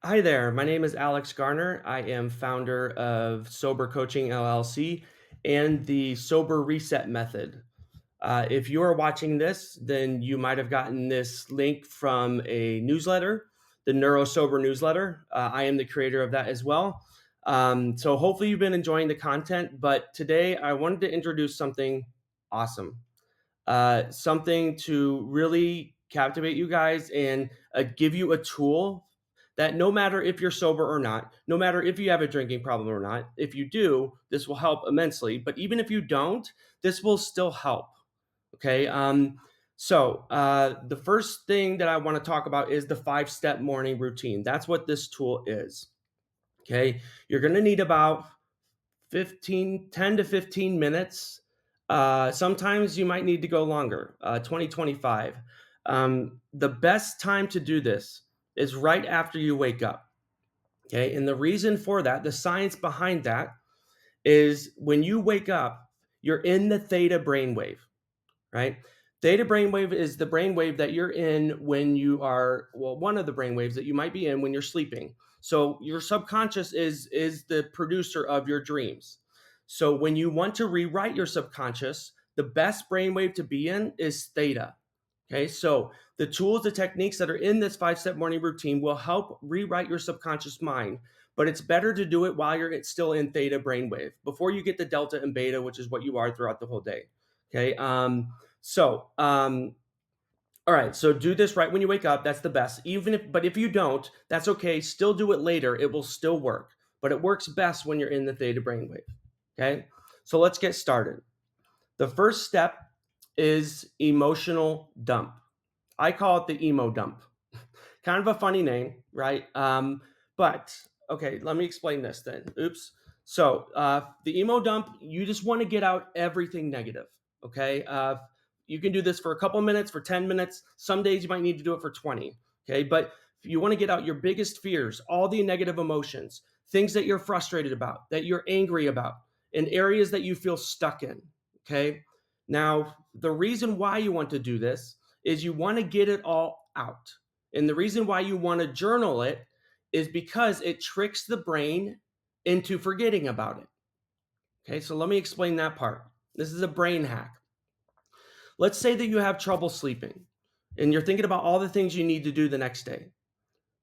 Hi there. My name is Alex Garner. I am founder of Sober Coaching LLC and the Sober Reset Method. If you are watching this, then you might have gotten this link from a newsletter, the Neuro Sober newsletter. I am the creator of that as well. So hopefully you've been enjoying the content. But today I wanted to introduce something awesome, something to really captivate you guys and give you a tool that no matter if you're sober or not, no matter if you have a drinking problem or not, if you do, this will help immensely. But even if you don't, this will still help. Okay. The first thing that I want to talk about is the 5 step morning routine. That's what this tool is. Okay. You're going to need about 10 to 15 minutes. Sometimes you might need to go longer, 20, 25. The best time to do this is right after you wake up. Okay. And the reason for that, the science behind that is when you wake up, you're in the theta brainwave, right? Theta brainwave is the brainwave that you're in when you are, well, one of the brainwaves that you might be in when you're sleeping. So your subconscious is the producer of your dreams. So when you want to rewrite your subconscious, the best brainwave to be in is theta. Okay, so the tools, the techniques that are in this 5 step morning routine will help rewrite your subconscious mind, but it's better to do it while you're still in theta brainwave before you get the delta and beta, which is what you are throughout the whole day. Okay, so, all right. So do this right when you wake up. That's the best. But if you don't, that's okay. Still do it later. It will still work, but it works best when you're in the theta brainwave. Okay. So let's get started. The first step is emotional dump. I call it the emo dump. Kind of a funny name, right? But okay, let me explain this then. Oops. The emo dump, you just want to get out everything negative. Okay. You can do this for a couple minutes, for 10 minutes. Some days you might need to do it for 20. Okay. But if you want to get out your biggest fears, all the negative emotions, things that you're frustrated about, that you're angry about, in areas that you feel stuck in. Okay. Now, the reason why you want to do this is you want to get it all out. And the reason why you want to journal it is because it tricks the brain into forgetting about it. Okay, so let me explain that part. This is a brain hack. Let's say that you have trouble sleeping and you're thinking about all the things you need to do the next day.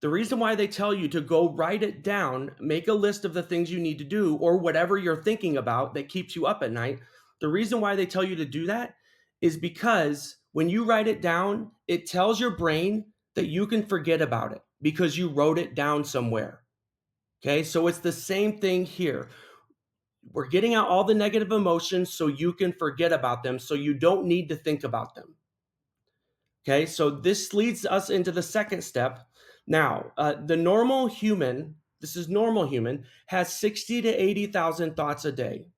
The reason why they tell you to go write it down, make a list of the things you need to do or whatever you're thinking about that keeps you up at night, the reason why they tell you to do that is because when you write it down, it tells your brain that you can forget about it because you wrote it down somewhere. Okay, so it's the same thing here. We're getting out all the negative emotions so you can forget about them, so you don't need to think about them. Okay, so this leads us into the second step. Now, the normal human, this is normal human, has 60 to 80,000 thoughts a day.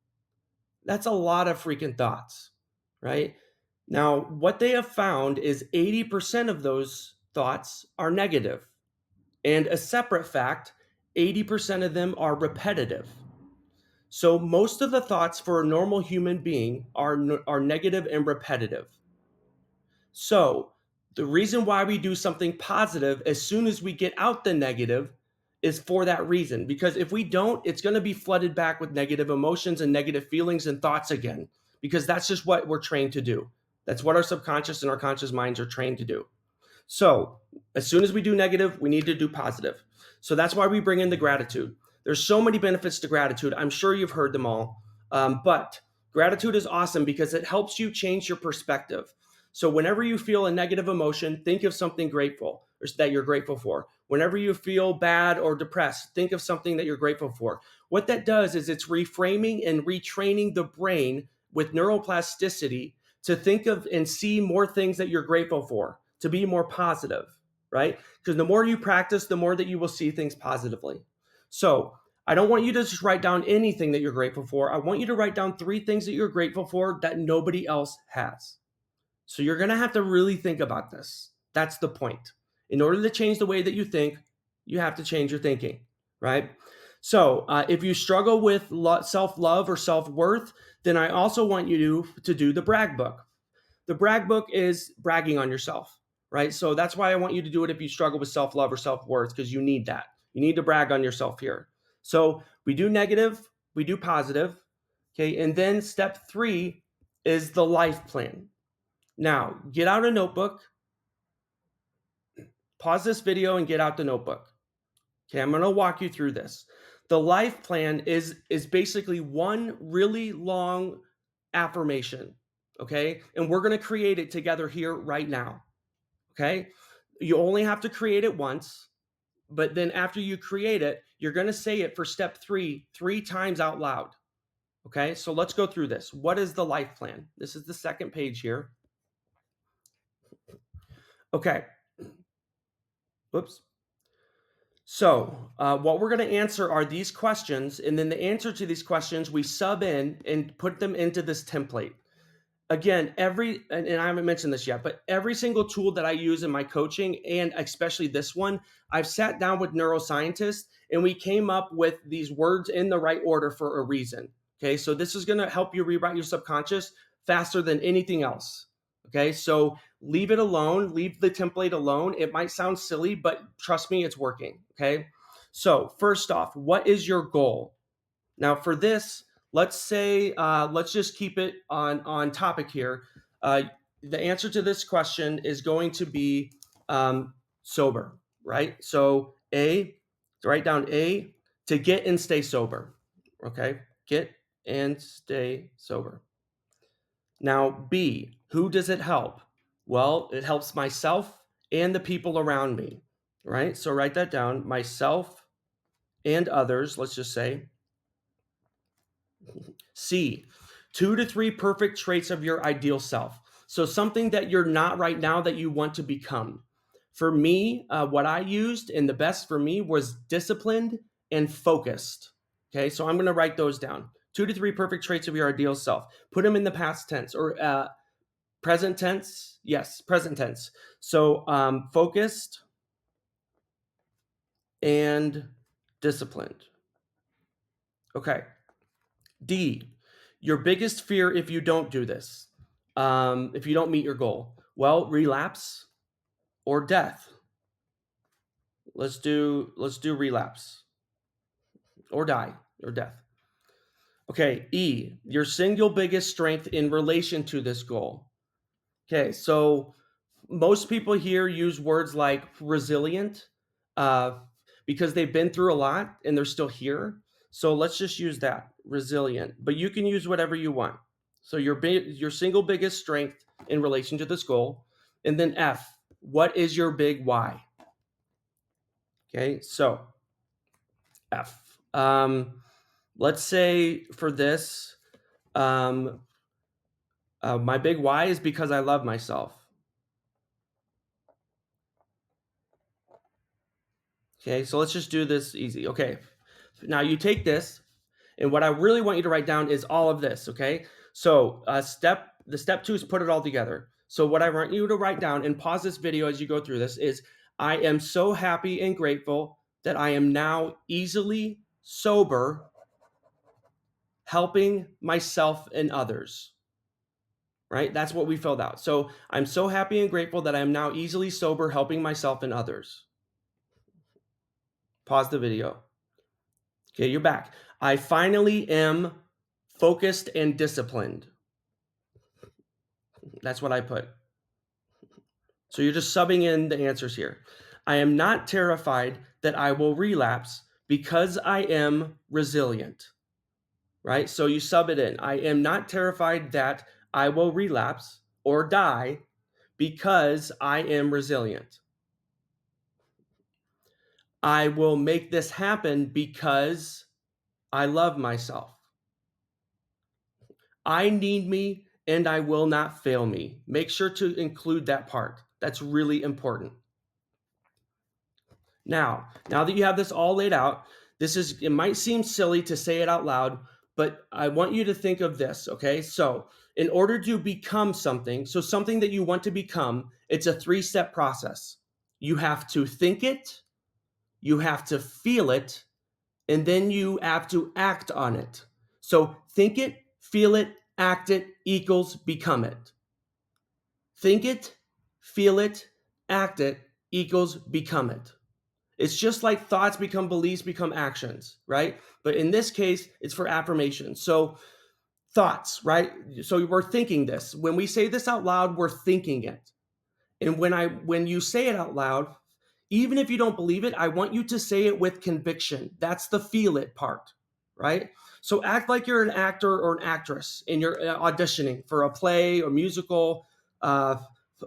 That's a lot of freaking thoughts, right? Now, what they have found is 80% of those thoughts are negative. And a separate fact, 80% of them are repetitive. So most of the thoughts for a normal human being are negative and repetitive. So, the reason why we do something positive as soon as we get out the negative is for that reason. Because if we don't, it's going to be flooded back with negative emotions and negative feelings and thoughts again. Because that's just what we're trained to do. That's what our subconscious and our conscious minds are trained to do. So, as soon as we do negative, we need to do positive. So, that's why we bring in the gratitude. There's so many benefits to gratitude. I'm sure you've heard them all. But gratitude is awesome because it helps you change your perspective. So, whenever you feel a negative emotion, think of something grateful or that you're grateful for. Whenever you feel bad or depressed, think of something that you're grateful for. What that does is it's reframing and retraining the brain with neuroplasticity to think of and see more things that you're grateful for, to be more positive, right? Because the more you practice, the more that you will see things positively. So I don't want you to just write down anything that you're grateful for. I want you to write down 3 things that you're grateful for that nobody else has. So you're going to have to really think about this. That's the point. In order to change the way that you think, you have to change your thinking, right? So if you struggle with self love or self worth, then I also want you to do the brag book. The brag book is bragging on yourself, right? So that's why I want you to do it if you struggle with self love or self worth, because you need that. You need to brag on yourself here. So we do negative, we do positive, okay? And then step 3 is the life plan. Now, get out a notebook, pause this video and get out the notebook. Okay, I'm going to walk you through this. The life plan is basically one really long affirmation, okay? And we're going to create it together here right now. Okay? You only have to create it once, but then after you create it, you're going to say it for step 3 times out loud. Okay? So let's go through this. What is the life plan? This is the second page here. Okay. Whoops. So, what we're going to answer are these questions, and then the answer to these questions we sub in and put them into this template. Again, and I haven't mentioned this yet, but every single tool that I use in my coaching, and especially this one, I've sat down with neuroscientists and we came up with these words in the right order for a reason. Okay, so this is going to help you rewrite your subconscious faster than anything else. Okay, so leave it alone, leave the template alone. It might sound silly, but trust me, it's working. Okay, so first off, what is your goal? Now, for this, let's say, let's just keep it on topic here. The answer to this question is going to be sober, right? So to write down A, to get and stay sober, okay? Get and stay sober. Now, B, who does it help? Well, it helps myself and the people around me, right? So write that down, myself and others, let's just say. C, 2 to 3 perfect traits of your ideal self. So something that you're not right now that you want to become. For me, what I used and the best for me was disciplined and focused. Okay, so I'm going to write those down. 2 to 3 perfect traits of your ideal self. Put them in the past tense or present tense. Yes, present tense. So focused and disciplined. Okay. D, your biggest fear if you don't do this, if you don't meet your goal. Well, relapse or death. Let's do relapse or die or death. Okay, E, your single biggest strength in relation to this goal. Okay, so most people here use words like resilient because they've been through a lot and they're still here. So let's just use that, resilient. But you can use whatever you want. So your single biggest strength in relation to this goal. And then F, what is your big why? Okay, so F. Let's say for this, my big why is because I love myself. Okay, so let's just do this easy. Okay, now you take this, and what I really want you to write down is all of this. Okay, so the step 2 is put it all together. So what I want you to write down and pause this video as you go through this is, I am so happy and grateful that I am now easily sober, helping myself and others. Right? That's what we filled out. So I'm so happy and grateful that I am now easily sober, helping myself and others. Pause the video. Okay, you're back. I finally am focused and disciplined. That's what I put. So you're just subbing in the answers here. I am not terrified that I will relapse because I am resilient. Right? So you sub it in. I am not terrified that I will relapse or die because I am resilient. I will make this happen because I love myself. I need me and I will not fail me. Make sure to include that part. That's really important. Now that you have this all laid out, it might seem silly to say it out loud, but I want you to think of this, okay? So in order to become something, so something that you want to become, it's a 3-step process. You have to think it, you have to feel it, and then you have to act on it. So think it, feel it, act it equals become it. Think it, feel it, act it equals become it. It's just like thoughts become beliefs, become actions, right? But in this case, it's for affirmation. So thoughts, right? So we're thinking this. When we say this out loud, we're thinking it. And when you say it out loud, even if you don't believe it, I want you to say it with conviction. That's the feel it part, right? So act like you're an actor or an actress and you're auditioning for a play or musical uh,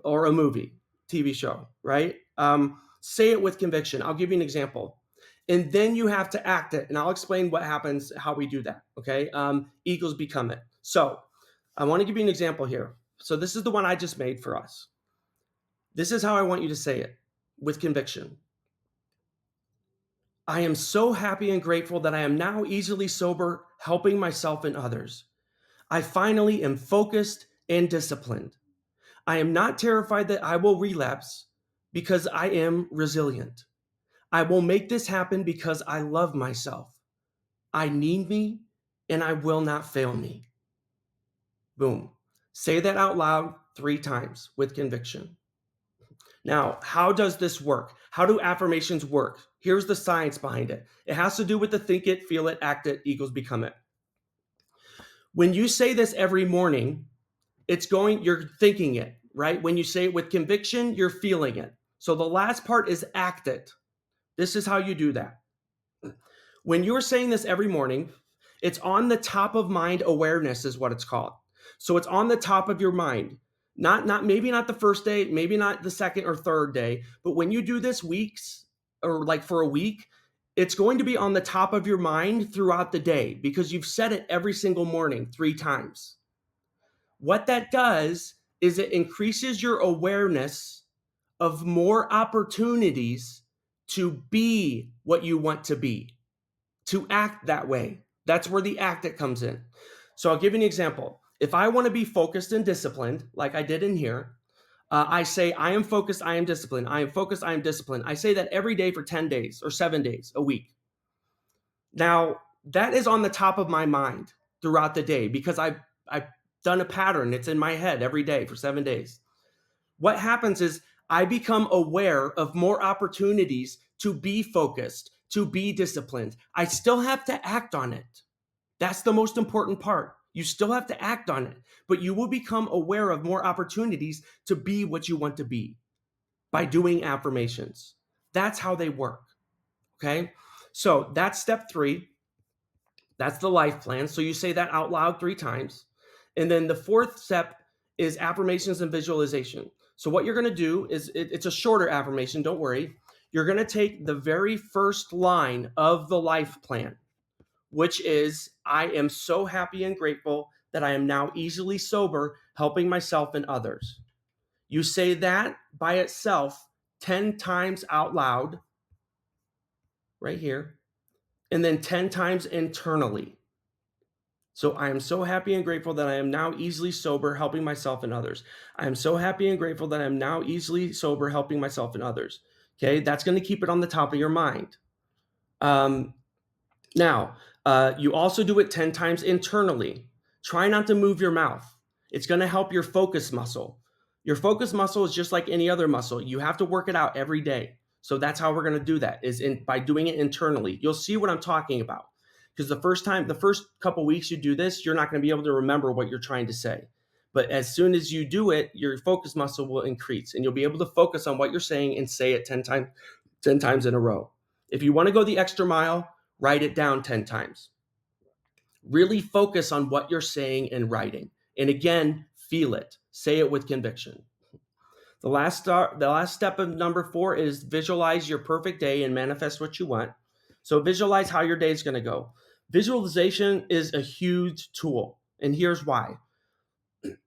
or a movie, TV show, right? Say it with conviction. I'll give you an example. And then you have to act it. And I'll explain what happens, how we do that. Okay. Eagles become it. So I want to give you an example here. So this is the one I just made for us. This is how I want you to say it with conviction. I am so happy and grateful that I am now easily sober, helping myself and others. I finally am focused and disciplined. I am not terrified that I will relapse because I am resilient. I will make this happen because I love myself. I need me and I will not fail me. Boom. Say that out loud 3 times with conviction. Now, how does this work? How do affirmations work? Here's the science behind it. It has to do with the think it, feel it, act it, equals become it. When you say this every morning, you're thinking it, right? When you say it with conviction, you're feeling it. So the last part is act it. This is how you do that. When you're saying this every morning, it's on the top of mind awareness is what it's called. So it's on the top of your mind. Maybe not the first day, maybe not the second or third day, but when you do this weeks or like for a week, it's going to be on the top of your mind throughout the day because you've said it every single morning 3 times. What that does is it increases your awareness of more opportunities to be what you want to be, to act that way. That's where the act it comes in. So I'll give you an example. If I want to be focused and disciplined, like I did in here, I say, I am focused, I am disciplined. I am focused, I am disciplined. I say that every day for 10 days or 7 days, a week. Now, that is on the top of my mind throughout the day because I've done a pattern. It's in my head every day for 7 days. What happens is I become aware of more opportunities to be focused, to be disciplined. I still have to act on it. That's the most important part. You still have to act on it, but you will become aware of more opportunities to be what you want to be by doing affirmations. That's how they work. Okay. So that's step 3. That's the life plan. So you say that out loud 3 times. And then the 4th step is affirmations and visualization. So what you're going to do is it's a shorter affirmation. Don't worry. You're going to take the very first line of the life plan, which is, I am so happy and grateful that I am now easily sober, helping myself and others. You say that by itself 10 times out loud, right here, and then 10 times internally. So I am so happy and grateful that I am now easily sober, helping myself and others. I am so happy and grateful that I am now easily sober, helping myself and others. Okay, that's going to keep it on the top of your mind. Now, you also do it 10 times internally. Try not to move your mouth. It's going to help your focus muscle. Your focus muscle is just like any other muscle. You have to work it out every day. So that's how we're going to do that, is by doing it internally. You'll see what I'm talking about. Because the first couple weeks you do this, you're not going to be able to remember what you're trying to say. But as soon as you do it, your focus muscle will increase and you'll be able to focus on what you're saying and say it 10 times in a row. If you want to go the extra mile, write it down 10 times. Really focus on what you're saying and writing. And again, feel it. Say it with conviction. The last step of number 4 is visualize your perfect day and manifest what you want. So visualize how your day is going to go. Visualization is a huge tool, and here's why.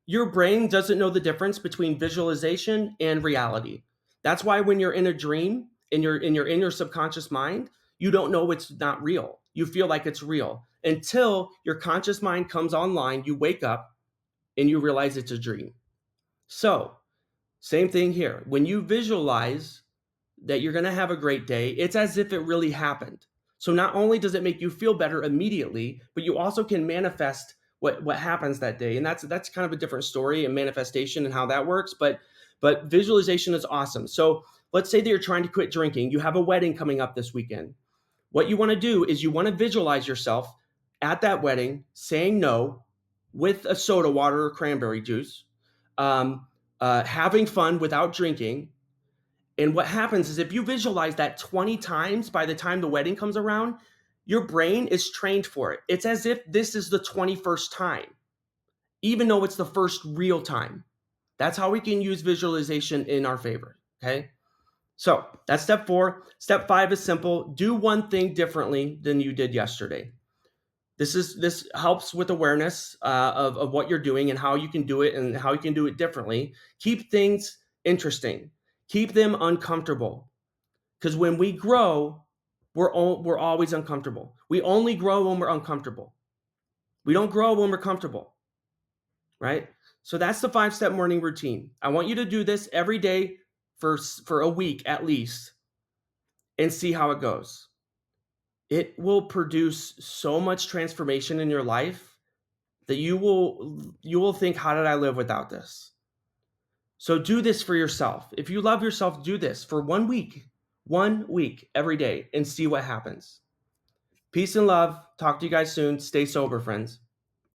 Your brain doesn't know the difference between visualization and reality. That's why when you're in a dream and you're in your subconscious mind, you don't know it's not real. You feel like it's real until your conscious mind comes online, you wake up and you realize it's a dream. So, same thing here. When you visualize that you're going to have a great day, it's as if it really happened. So not only does it make you feel better immediately, but you also can manifest what happens that day. And that's kind of a different story and manifestation and how that works. But But visualization is awesome. So let's say that you're trying to quit drinking. You have a wedding coming up this weekend. What you want to do is you want to visualize yourself at that wedding saying no with a soda water or cranberry juice, having fun without drinking. And what happens is if you visualize that 20 times by the time the wedding comes around, your brain is trained for it. It's as if this is the 21st time, even though it's the first real time. That's how we can use visualization in our favor. Okay. So that's step 4. Step 5 is simple. Do one thing differently than you did yesterday. This helps with awareness of what you're doing and how you can do it and how you can do it differently. Keep things interesting. Keep them uncomfortable. Because when we grow, we're always uncomfortable. We only grow when we're uncomfortable. We don't grow when we're comfortable, right? So that's the 5-step morning routine. I want you to do this every day for a week at least and see how it goes. It will produce so much transformation in your life that you will think, how did I live without this? So do this for yourself. If you love yourself, do this for 1 week every day and see what happens. Peace and love. Talk to you guys soon. Stay sober, friends.